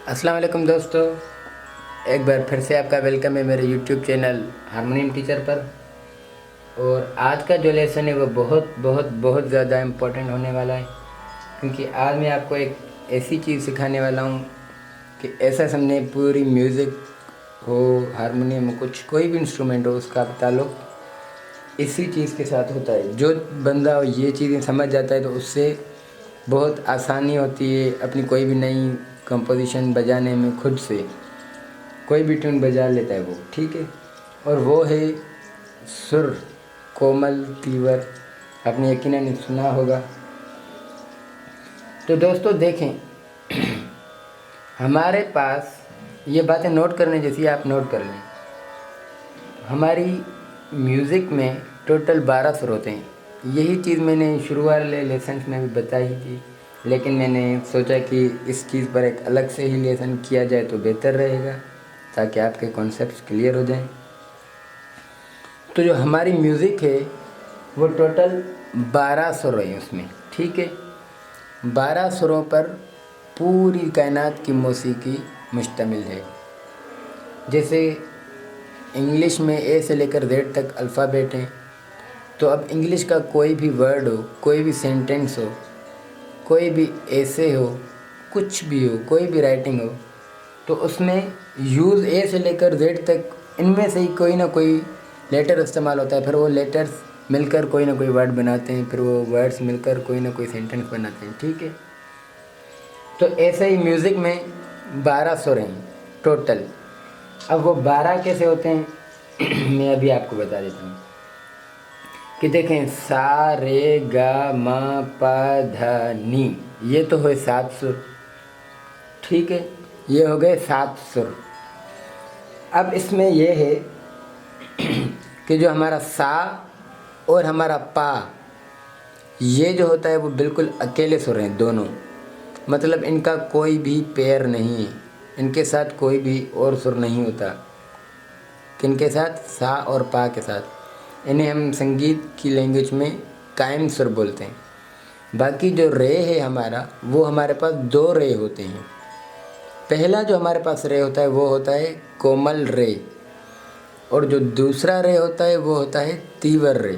अस्सलाम वालेकुम दोस्तों, एक बार फिर से आपका वेलकम है मेरे यूट्यूब चैनल हारमोनियम टीचर पर। और आज का जो लेसन है वो बहुत बहुत बहुत ज़्यादा इम्पोर्टेंट होने वाला है, क्योंकि आज मैं आपको एक ऐसी चीज़ सिखाने वाला हूँ कि ऐसा समझे पूरी म्यूज़िक हो, हारमोनियम हो, कुछ कोई भी इंस्ट्रूमेंट हो, उसका ताल्लुक इसी चीज़ के साथ होता है। जो बंदा ये चीज़ें समझ जाता है तो उससे बहुत आसानी होती है अपनी कोई भी नई कंपोजिशन बजाने में। खुद से कोई भी ट्यून बजा लेता है वो, ठीक है। और वो है सुर, कोमल, तीवर। आपने यकीनन सुना होगा। तो दोस्तों देखें, हमारे पास ये बातें नोट करने जैसी, आप नोट कर लें। हमारी म्यूज़िक में टोटल 12 सुर होते हैं। यही चीज़ मैंने शुरू वाले लेसन्स में भी बताई थी, लेकिन मैंने सोचा कि इस चीज़ पर एक अलग से ही लेसन किया जाए तो बेहतर रहेगा, ताकि आपके कॉन्सेप्ट्स क्लियर हो जाएं। तो जो हमारी म्यूज़िक है वो टोटल 12 सुर हैं उसमें, ठीक है। 12 सुरों पर पूरी कायनात की मौसीकी मुश्तमिल है। जैसे इंग्लिश में ए से लेकर जेड तक अल्फ़ाबेट हैं, तो अब इंग्लिश का कोई भी वर्ड हो, कोई भी सेंटेंस हो, कोई भी ऐसे हो, कुछ भी हो, कोई भी राइटिंग हो, तो उसमें यूज़ ए से लेकर जेड तक इनमें से ही कोई ना कोई लेटर इस्तेमाल होता है। फिर वो लेटर्स मिलकर कोई ना कोई वर्ड बनाते हैं, फिर वो वर्ड्स मिलकर कोई ना कोई सेंटेंस बनाते हैं, ठीक है। तो ऐसे ही म्यूज़िक में 12 सुर हैं टोटल। अब वो 12 कैसे होते हैं मैं अभी आपको बता देता हूँ कि देखें, सा रे गा मा पा धा नी, ये तो हुए 7 सुर, ठीक है। ये हो गए 7 सुर। अब इसमें यह है कि जो हमारा सा और हमारा पा, ये जो होता है वो बिल्कुल अकेले सुर हैं दोनों। मतलब इनका कोई भी पेयर नहीं है, इनके साथ कोई भी और सुर नहीं होता। किनके साथ? सा और पा के साथ। इन्हें हम संगीत की लैंग्वेज में कायम सुर बोलते हैं। बाकी जो रे है हमारा, वो हमारे पास 2 रे होते हैं। पहला जो हमारे पास रे होता है वो होता है कोमल रे, और जो दूसरा रे होता है वो होता है तीवर रे।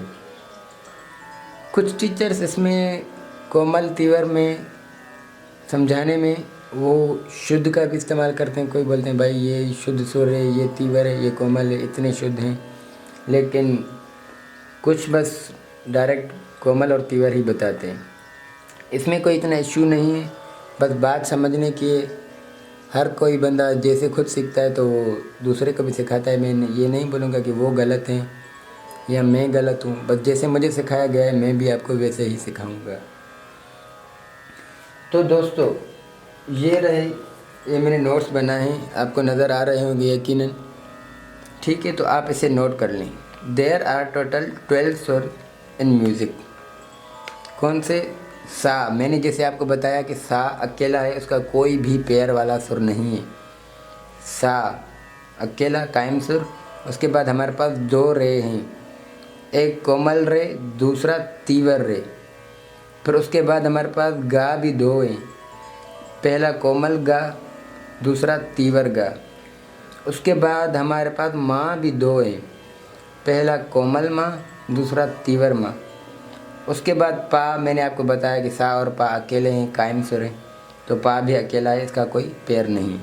कुछ टीचर्स इसमें कोमल तीवर में समझाने में वो शुद्ध का भी इस्तेमाल करते हैं। कोई बोलते हैं भाई ये शुद्ध सुर है, ये तीवर है, ये कोमल है, इतने शुद्ध हैं। लेकिन कुछ बस डायरेक्ट कोमल और तीवर ही बताते हैं। इसमें कोई इतना इश्यू नहीं है, बस बात समझने की है। हर कोई बंदा जैसे खुद सीखता है तो वो दूसरे को भी सिखाता है। मैं ये नहीं बोलूँगा कि वो गलत हैं या मैं गलत हूँ, बस जैसे मुझे सिखाया गया है मैं भी आपको वैसे ही सिखाऊंगा। तो दोस्तों ये रहे, ये मैंने नोट्स बनाए हैं, आपको नज़र आ रहे होंगे यकीनन, ठीक है। तो आप इसे नोट कर लें। देयर आर टोटल 12 सुर इन म्यूज़िक। कौन से? सा, मैंने जैसे आपको बताया कि सा अकेला है, उसका कोई भी पेयर वाला सुर नहीं है। सा अकेला कायम सुर। उसके बाद हमारे पास 2 रे हैं, एक कोमल रे, दूसरा तीवर रे। फिर उसके बाद हमारे पास गा भी 2 हैं, पहला कोमल गा, दूसरा तीवर गा। उसके बाद हमारे पास माँ भी 2 हैं, पहला कोमल माँ, दूसरा तीवर माँ। उसके बाद पा, मैंने आपको बताया कि सा और पा अकेले हैं, कायम सुर हैं, तो पा भी अकेला है, इसका कोई पेयर नहीं।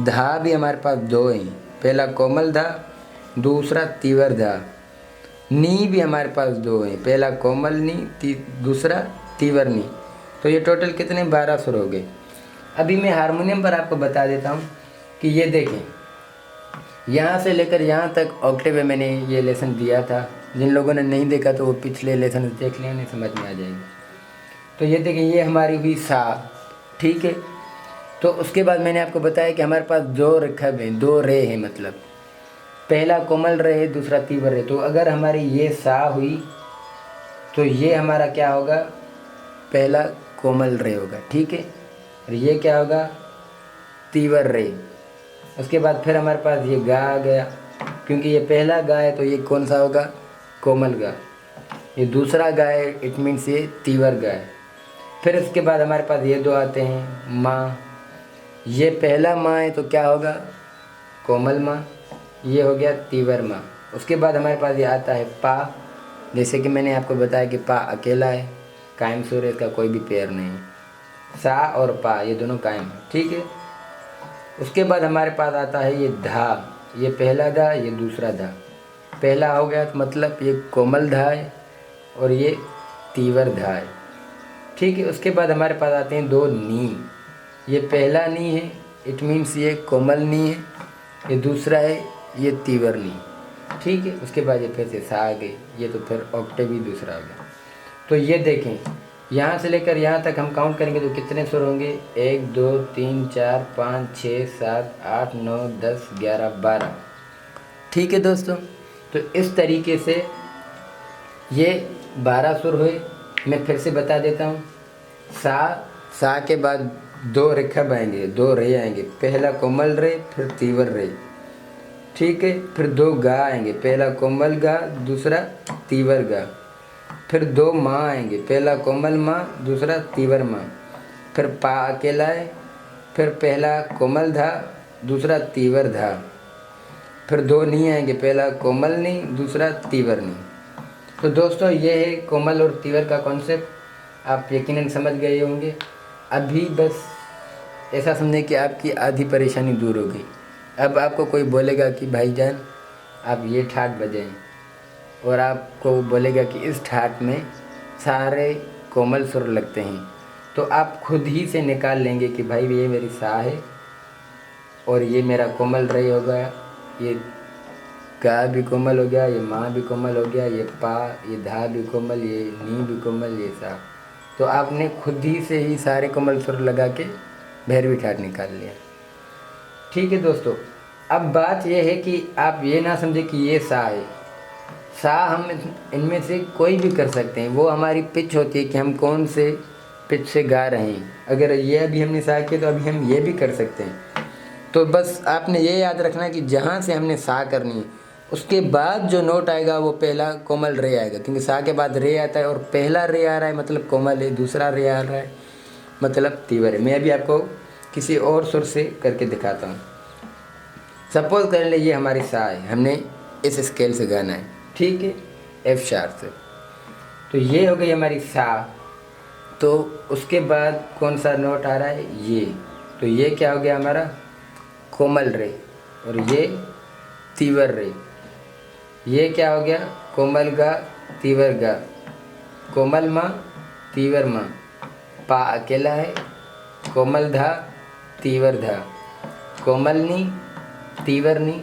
धा भी हमारे पास 2 हैं, पहला कोमल धा, दूसरा तीवर धा। नी भी हमारे पास 2 हैं, पहला कोमल नी, दूसरा तीवर नी। तो ये टोटल कितने? 12 सुर हो गए। अभी मैं हारमोनियम पर आपको बता देता हूँ कि ये देखें, यहाँ से लेकर यहाँ तक ऑक्टेव में मैंने ये लेसन दिया था। जिन लोगों ने नहीं देखा तो वो पिछले लेसन देख लें, उन्हें समझ में आ जाएगी। तो ये देखें, ये हमारी हुई सा, ठीक है। तो उसके बाद मैंने आपको बताया कि हमारे पास 2 रखब हैं, 2 रे हैं, मतलब पहला कोमल रे है, दूसरा तीव्र रे। तो अगर हमारी ये सा हुई तो ये हमारा क्या होगा? पहला कोमल रे होगा, ठीक है। और ये क्या होगा? तीव्र रे। उसके बाद फिर हमारे पास ये गा आ गया, क्योंकि ये पहला गा है तो ये कौन सा होगा? कोमल गा। ये दूसरा गा है, इट मीन्स ये तीव्र गा है। फिर इसके बाद हमारे पास ये 2 आते हैं, माँ। ये पहला माँ है तो क्या होगा, कोमल माँ। ये हो गया तीवर माँ। उसके बाद हमारे पास ये आता है पा। जैसे कि मैंने आपको बताया कि पा अकेला है, कायम सुर है, इसका कोई भी पेयर नहीं है। सा और पा ये दोनों कायम है, ठीक है। उसके बाद हमारे पास आता है ये धा। ये पहला धा, ये दूसरा धा। पहला हो गया तो मतलब ये कोमल धा है और ये तीवर धा है, ठीक है। उसके बाद हमारे पास आते हैं दो नी। ये पहला नी है, इट मीन्स ये कोमल नी है। ये दूसरा है, ये तीवर नी, ठीक है। उसके बाद ये फिर से सा आ गई, ये तो फिर ऑक्टेव ही दूसरा आ गया। तो ये देखें, यहाँ से लेकर यहाँ तक हम काउंट करेंगे तो कितने सुर होंगे, 1 2 3 4 5 6 7 8 9 10 11 12, ठीक है दोस्तों। तो इस तरीके से ये 12 सुर हुए। मैं फिर से बता देता हूँ। सा के बाद 2 रिखब आएंगे, 2 रे आएंगे। पहला कोमल रे, फिर तीवर रे, ठीक है। फिर 2 गा आएंगे, पहला कोमल गा, दूसरा तीवर गा। फिर 2 माँ आएंगे, पहला कोमल माँ, दूसरा तीवर माँ। फिर पा अकेला है, फिर पहला कोमल धा, दूसरा तीवर धा। फिर 2 नी आएंगे, पहला कोमल नी, दूसरा तीवर नी। तो दोस्तों ये है कोमल और तीवर का कॉन्सेप्ट, आप यकीनन समझ गए होंगे। अभी बस ऐसा समझें कि आपकी आधी परेशानी दूर हो गई। अब आपको कोई बोलेगा कि भाईजान आप ये ठाट बजाएं, और आपको बोलेगा कि इस ठाट में सारे कोमल सुर लगते हैं, तो आप खुद ही से निकाल लेंगे कि भाई ये मेरी सा है और ये मेरा कोमल रे हो गया, ये गा भी कोमल हो गया, ये माँ भी कोमल हो गया, ये पा, ये धा भी कोमल, ये नी भी कोमल, ये सा। तो आपने खुद ही से ही सारे कोमल सुर लगा के भैरवी ठाट निकाल लिया, ठीक है दोस्तों। अब बात यह है कि आप ये ना समझे कि ये सा है। सा हम इनमें से कोई भी कर सकते हैं, वो हमारी पिच होती है कि हम कौन से पिच से गा रहे हैं। अगर ये अभी हमने सा किया तो अभी हम ये भी कर सकते हैं। तो बस आपने ये याद रखना कि जहाँ से हमने सा करनी है उसके बाद जो नोट आएगा वो पहला कोमल रे आएगा, क्योंकि सा के बाद रे आता है और पहला रे आ रहा है मतलब कोमल है, दूसरा रे आ रहा है मतलब तीवर है। मैं अभी आपको किसी और सुर से करके दिखाता हूँ। सपोज कर ले ये हमारी सा है, हमने इस स्केल से गाना है, ठीक है, एफ शार्प से। तो ये हो गई हमारी सा। तो उसके बाद कौन सा नोट आ रहा है, ये। तो ये क्या हो गया हमारा कोमल रे, और ये तीवर रे। ये क्या हो गया कोमल गा, तीवर गा, कोमल माँ, तीवर माँ। पा अकेला है, कोमल धा, तीवर धा, कोमल नी, तीवर नी,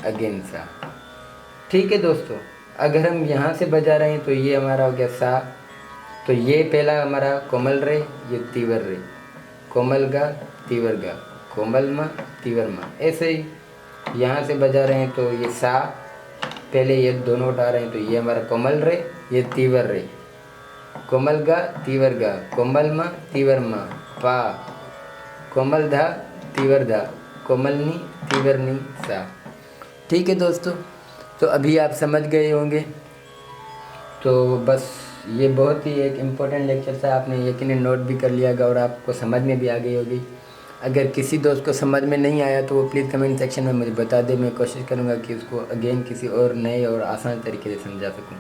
अगेन सा, ठीक है दोस्तों। अगर हम यहाँ से बजा रहे हैं तो ये हमारा हो गया सा। तो ये पहला हमारा कोमल रे, ये तीवर रे, कोमल गा, तीवर गा, कोमल माँ, तीवर माँ। ऐसे ही यहाँ से बजा रहे हैं तो ये सा, पहले ये 2 नोट आ रहे हैं तो ये हमारा कोमल रे, ये तीवर रे, कोमल गा, तीवर गा, कोमल माँ, तीवर माँ, पा, कोमल धा, तीवर धा, कोमल नी, तीवर नी, सा, ठीक है दोस्तों। तो अभी आप समझ गए होंगे। तो बस ये बहुत ही एक इम्पोर्टेंट लेक्चर था, आपने यकीनन नोट भी कर लिया होगा और आपको समझ में भी आ गई होगी। अगर किसी दोस्त को समझ में नहीं आया तो वो प्लीज़ कमेंट सेक्शन में मुझे बता दे, मैं कोशिश करूँगा कि उसको अगेन किसी और नए और आसान तरीके से समझा सकूँ।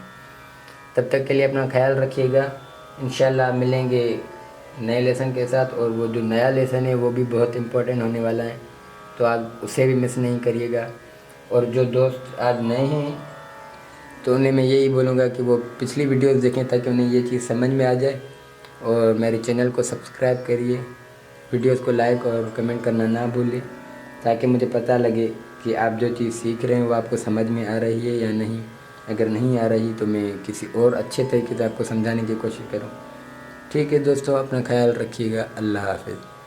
तब तक के लिए अपना ख्याल रखिएगा। इंशाल्लाह मिलेंगे नए लेसन के साथ, और वो जो नया लेसन है वो भी बहुत इम्पोर्टेंट होने वाला है, तो आप उसे भी मिस नहीं करिएगा। और जो दोस्त आज नए हैं तो उन्हें मैं यही बोलूँगा कि वो पिछली वीडियोस देखें ताकि उन्हें ये चीज़ समझ में आ जाए, और मेरे चैनल को सब्सक्राइब करिए, वीडियोस को लाइक और कमेंट करना ना भूलें, ताकि मुझे पता लगे कि आप जो चीज़ सीख रहे हैं वो आपको समझ में आ रही है या नहीं। अगर नहीं आ रही तो मैं किसी और अच्छे तरीके से आपको समझाने की कोशिश करूँ। ठीक है दोस्तों, अपना ख्याल रखिएगा। अल्लाह हाफ़िज़।